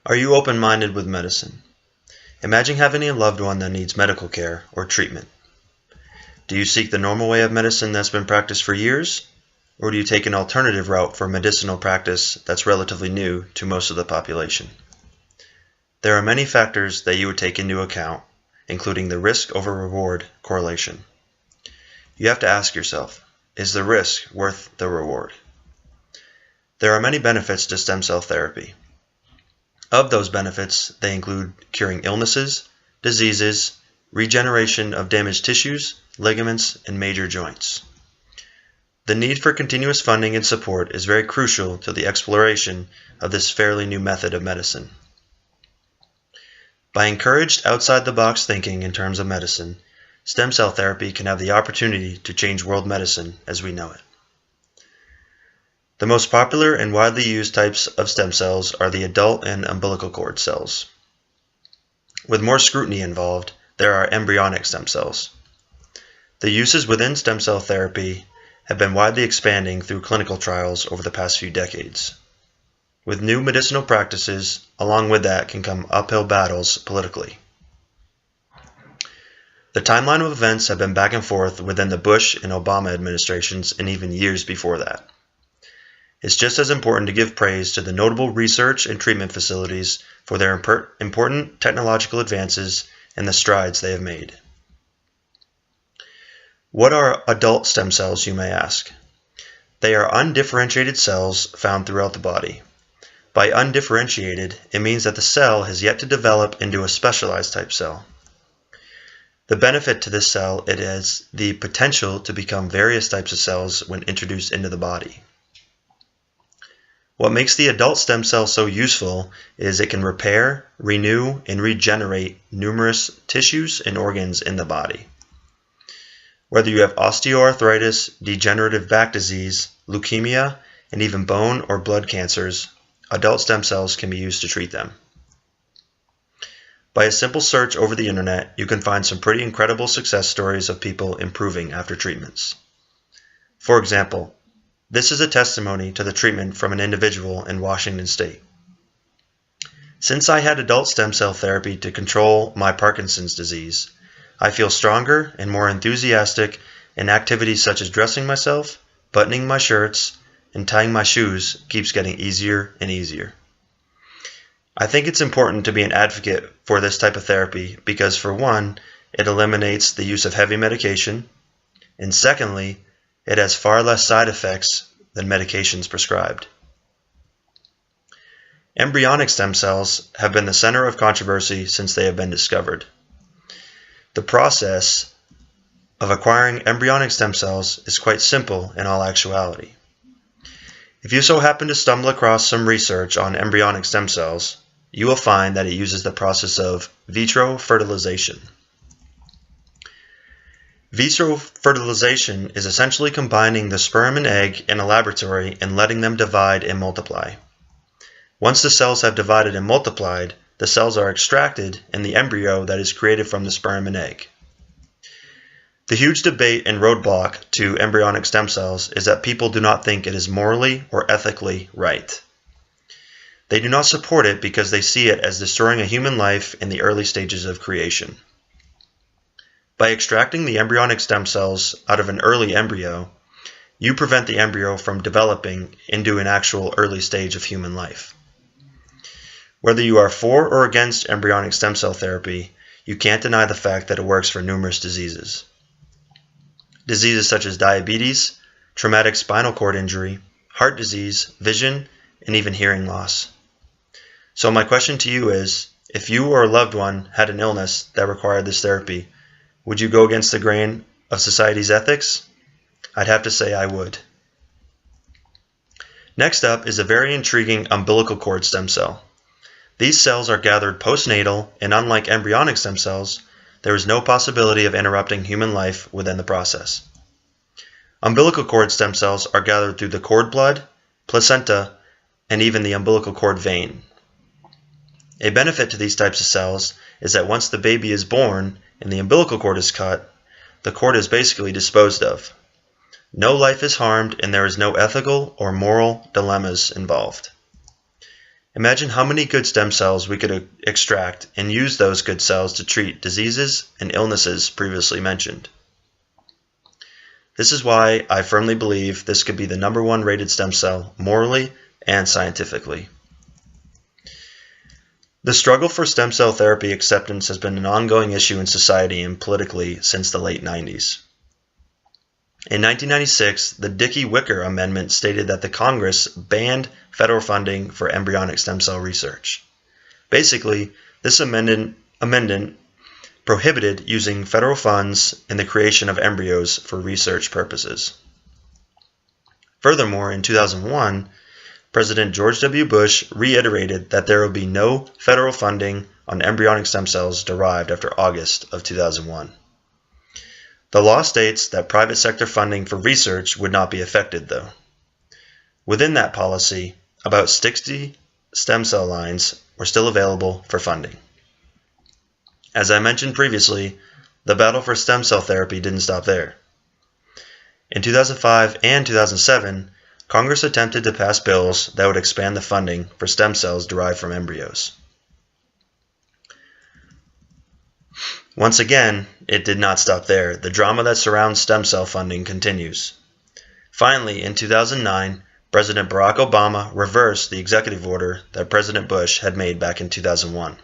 Are you open-minded with medicine? Imagine having a loved one that needs medical care or treatment. Do you seek the normal way of medicine that's been practiced for years? Or do you take an alternative route for medicinal practice that's relatively new to most of the population? There are many factors that you would take into account, including the risk over reward correlation. You have to ask yourself, is the risk worth the reward? There are many benefits to stem cell therapy. Of those benefits, they include curing illnesses, diseases, regeneration of damaged tissues, ligaments, and major joints. The need for continuous funding and support is very crucial to the exploration of this fairly new method of medicine. By encouraged outside-the-box thinking in terms of medicine, stem cell therapy can have the opportunity to change world medicine as we know it. The most popular and widely used types of stem cells are the adult and umbilical cord cells. With more scrutiny involved, there are embryonic stem cells. The uses within stem cell therapy have been widely expanding through clinical trials over the past few decades. With new medicinal practices, along with that can come uphill battles politically. The timeline of events have been back and forth within the Bush and Obama administrations and even years before that. It's just as important to give praise to the notable research and treatment facilities for their important technological advances and the strides they have made. What are adult stem cells, you may ask? They are undifferentiated cells found throughout the body. By undifferentiated, it means that the cell has yet to develop into a specialized type cell. The benefit to this cell, it has the potential to become various types of cells when introduced into the body. What makes the adult stem cell so useful is it can repair, renew, and regenerate numerous tissues and organs in the body. Whether you have osteoarthritis, degenerative back disease, leukemia, and even bone or blood cancers, adult stem cells can be used to treat them. By a simple search over the internet, you can find some pretty incredible success stories of people improving after treatments. For example, this is a testimony to the treatment from an individual in Washington State. Since I had adult stem cell therapy to control my Parkinson's disease, I feel stronger and more enthusiastic in activities such as dressing myself, buttoning my shirts, and tying my shoes keeps getting easier and easier. I think it's important to be an advocate for this type of therapy because, for one, it eliminates the use of heavy medication, and secondly, it has far less side effects than medications prescribed. Embryonic stem cells have been the center of controversy since they have been discovered. The process of acquiring embryonic stem cells is quite simple in all actuality. If you so happen to stumble across some research on embryonic stem cells, you will find that it uses the process of vitro fertilization. Vitro fertilization is essentially combining the sperm and egg in a laboratory and letting them divide and multiply. Once the cells have divided and multiplied, the cells are extracted and the embryo that is created from the sperm and egg. The huge debate and roadblock to embryonic stem cells is that people do not think it is morally or ethically right. They do not support it because they see it as destroying a human life in the early stages of creation. By extracting the embryonic stem cells out of an early embryo, you prevent the embryo from developing into an actual early stage of human life. Whether you are for or against embryonic stem cell therapy, you can't deny the fact that it works for numerous diseases. Diseases such as diabetes, traumatic spinal cord injury, heart disease, vision, and even hearing loss. So my question to you is, if you or a loved one had an illness that required this therapy, would you go against the grain of society's ethics? I'd have to say I would. Next up is a very intriguing umbilical cord stem cell. These cells are gathered postnatal, and unlike embryonic stem cells, there is no possibility of interrupting human life within the process. Umbilical cord stem cells are gathered through the cord blood, placenta, and even the umbilical cord vein. A benefit to these types of cells is that once the baby is born and the umbilical cord is cut, the cord is basically disposed of. No life is harmed and there is no ethical or moral dilemmas involved. Imagine how many good stem cells we could extract and use those good cells to treat diseases and illnesses previously mentioned. This is why I firmly believe this could be the #1 rated stem cell morally and scientifically. The struggle for stem cell therapy acceptance has been an ongoing issue in society and politically since the late 90s. In 1996, the Dickey-Wicker Amendment stated that the Congress banned federal funding for embryonic stem cell research. Basically, this amendment prohibited using federal funds in the creation of embryos for research purposes. Furthermore, in 2001, President George W. Bush reiterated that there will be no federal funding on embryonic stem cells derived after August of 2001. The law states that private sector funding for research would not be affected, though. Within that policy, about 60 stem cell lines were still available for funding. As I mentioned previously, the battle for stem cell therapy didn't stop there. In 2005 and 2007, Congress attempted to pass bills that would expand the funding for stem cells derived from embryos. Once again, it did not stop there. The drama that surrounds stem cell funding continues. Finally, in 2009, President Barack Obama reversed the executive order that President Bush had made back in 2001.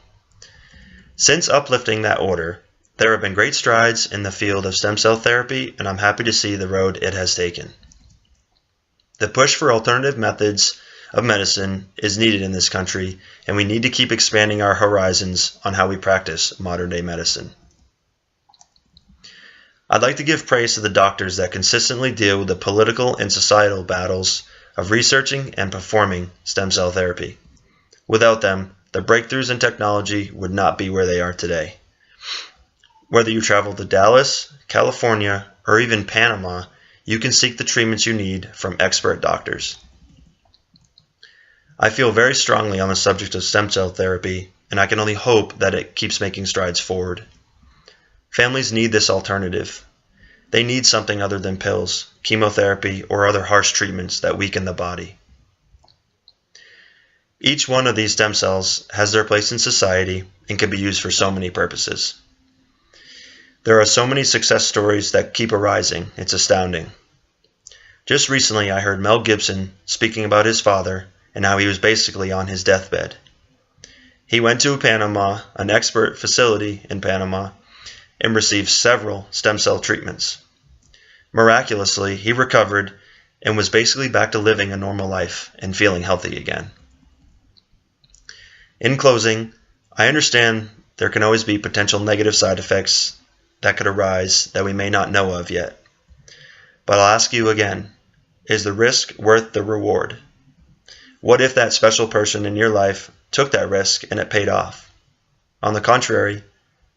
Since uplifting that order, there have been great strides in the field of stem cell therapy, and I'm happy to see the road it has taken. The push for alternative methods of medicine is needed in this country, and we need to keep expanding our horizons on how we practice modern-day medicine. I'd like to give praise to the doctors that consistently deal with the political and societal battles of researching and performing stem cell therapy. Without them, the breakthroughs in technology would not be where they are today. Whether you travel to Dallas, California, or even Panama, you can seek the treatments you need from expert doctors. I feel very strongly on the subject of stem cell therapy, and I can only hope that it keeps making strides forward. Families need this alternative. They need something other than pills, chemotherapy, or other harsh treatments that weaken the body. Each one of these stem cells has their place in society and can be used for so many purposes. There are so many success stories that keep arising, it's astounding. Just recently I heard Mel Gibson speaking about his father and how he was basically on his deathbed. He went to Panama, an expert facility in Panama, and received several stem cell treatments. Miraculously, he recovered and was basically back to living a normal life and feeling healthy again. In closing, I understand there can always be potential negative side effects that could arise that we may not know of yet. But I'll ask you again, is the risk worth the reward? What if that special person in your life took that risk and it paid off? On the contrary,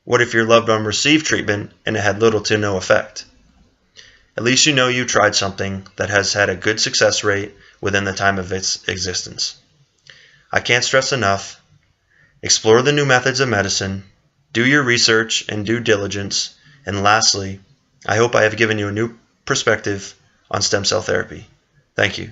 what if your loved one received treatment and it had little to no effect? At least you know you tried something that has had a good success rate within the time of its existence. I can't stress enough, explore the new methods of medicine, do your research and due diligence, and lastly, I hope I have given you a new perspective on stem cell therapy. Thank you.